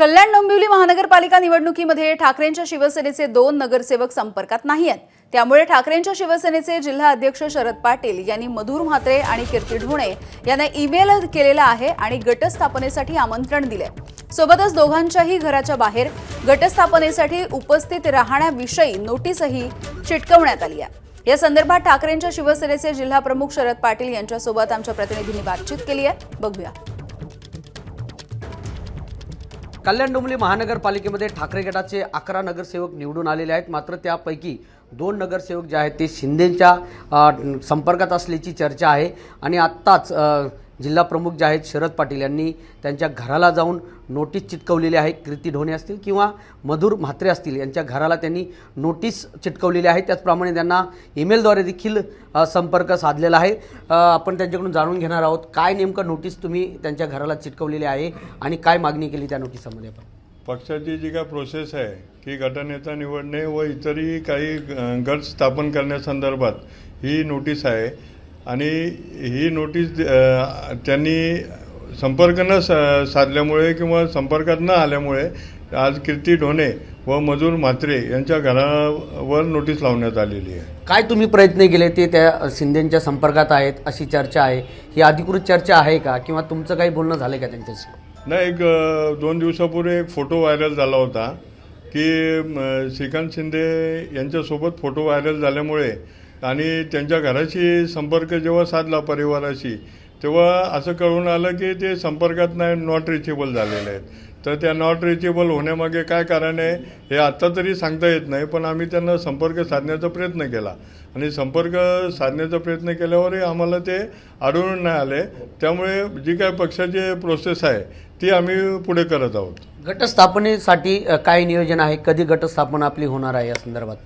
कल्याण डोंबिवली महानगरपालिका निवडणुकीमध्ये ठाकरेंच्या शिवसेनेचे 2 नगरसेवक संपर्कात नाही आहेत। त्यामुळे ठाकरेंच्या शिवसेनेचे जिल्हा अध्यक्ष शरद पाटील यांनी मधुर म्हात्रे आणि कीर्ती ढोणे यांना ईमेल केलेला आहे आणि गटस्थापनेसाठी आमंत्रण दिले। सोबतच दोघांच्याही घराच्या बाहेर गटस्थापनेसाठी उपस्थित राहण्याविषयी नोटीसही चिटकवण्यात आली आहे। या संदर्भात ठाकरेंच्या शिवसेनेचे जिल्हा प्रमुख शरद पाटील यांच्यासोबत आमच्या प्रतिनिधींनी बातचीत केली आहे। बघूया। कल्याण डोंबिवली महानगरपालिकेमध्ये ठाकरे गटाचे 11 नगरसेवक निवडून आलेले आहेत। मात्र त्यापैकी 2 नगरसेवक जे आहेत ते शिंदेंच्या संपर्कात असल्याची चर्चा आहे आणि आत्ताच जिल्हा प्रमुख जे आहेत शरद पाटील यांनी त्यांच्या घराला जाऊन नोटीस चिटकवलेली आहे। कीर्ती ढोणे असतील किंवा मधुर म्हात्रे असतील यांच्या घराला त्यांनी नोटीस चिटकवलेली आहे। त्याचप्रमाणे त्यांना ईमेलद्वारे देखील संपर्क साधलेला आहे। आपण त्यांच्याकडून जाणून घेणार आहोत काय नेमकं नोटीस तुम्ही त्यांच्या घराला चिटकवलेली आहे आणि काय मागणी केली त्या नोटीसमध्ये। आपण पक्षाची जी काय प्रोसेस आहे की गटनेता निवडणे व इतरही काही गट स्थापन करण्यासंदर्भात ही नोटीस आहे आणि ही नोटीस त्यांनी संपर्क न साधल्यामुळे किंवा संपर्कात न आल्यामुळे आज कीर्ती ढोणे व मधुर म्हात्रे यांच्या घरावर नोटीस लावण्यात आलेली आहे। काय तुम्ही प्रयत्न केले ते त्या शिंदेंच्या संपर्कात आहेत अशी चर्चा आहे, ही अधिकृत चर्चा आहे का किंवा तुमचं काही बोलणं झालं का त्यांच्याशी? नाही, एक 2 दिवसापूर्वी एक फोटो व्हायरल झाला होता की श्रीकांत शिंदे यांच्यासोबत फोटो व्हायरल झाल्यामुळे आणि त्यांच्या घराशी संपर्क जेव्हा साधला परिवाराशी तेव्हा असं कळून आलं की ते संपर्कात नॉट रिचेबल झालेले आहेत। तर त्या नॉट रिचेबल होण्यामागे काय कारण आहे हे आत्ता तरी सांगता येत नाही, पण आम्ही त्यांना संपर्क साधण्याचा प्रयत्न केला आणि संपर्क साधण्याचा प्रयत्न केल्यावरही आम्हाला ते आढळून नाही आले। त्यामुळे जी काय पक्षाची प्रोसेस आहे ती आम्ही पुढे करत आहोत। गटस्थापनेसाठी काय नियोजन आहे, कधी गटस्थापना आपली होणार आहे या संदर्भात?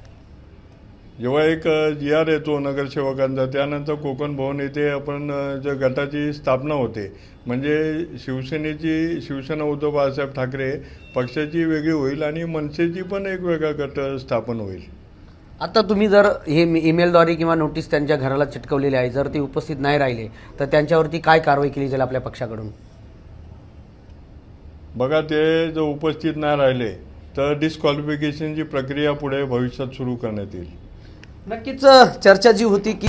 जेव्हा एक GR येतो नगरसेवकांचा त्यानंतर कोकण भवन येथे आपण ज्या गटाची स्थापना होते म्हणजे शिवसेना उद्धव बाळासाहेब ठाकरे पक्षाची वेगळी होईल आणि मनसेची पण एक वेगळा गट स्थापन होईल। आता तुम्ही जर हे ईमेलद्वारे किंवा नोटीस त्यांच्या घराला चिटकवलेली आहे, जर ते उपस्थित नाही राहिले तर त्यांच्यावरती काय कारवाई केली जाईल आपल्या पक्षाकडून? बघा, ते जर उपस्थित नाही राहिले तर डिस्क्वालिफिकेशनची प्रक्रिया पुढे भविष्यात सुरू करण्यात येईल। नक्कीच चर्चा जी होती की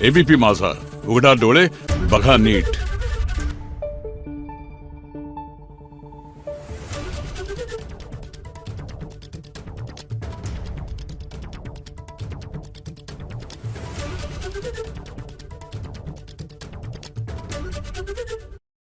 एबीपी माझा, उघडा डोळे बघा नीट।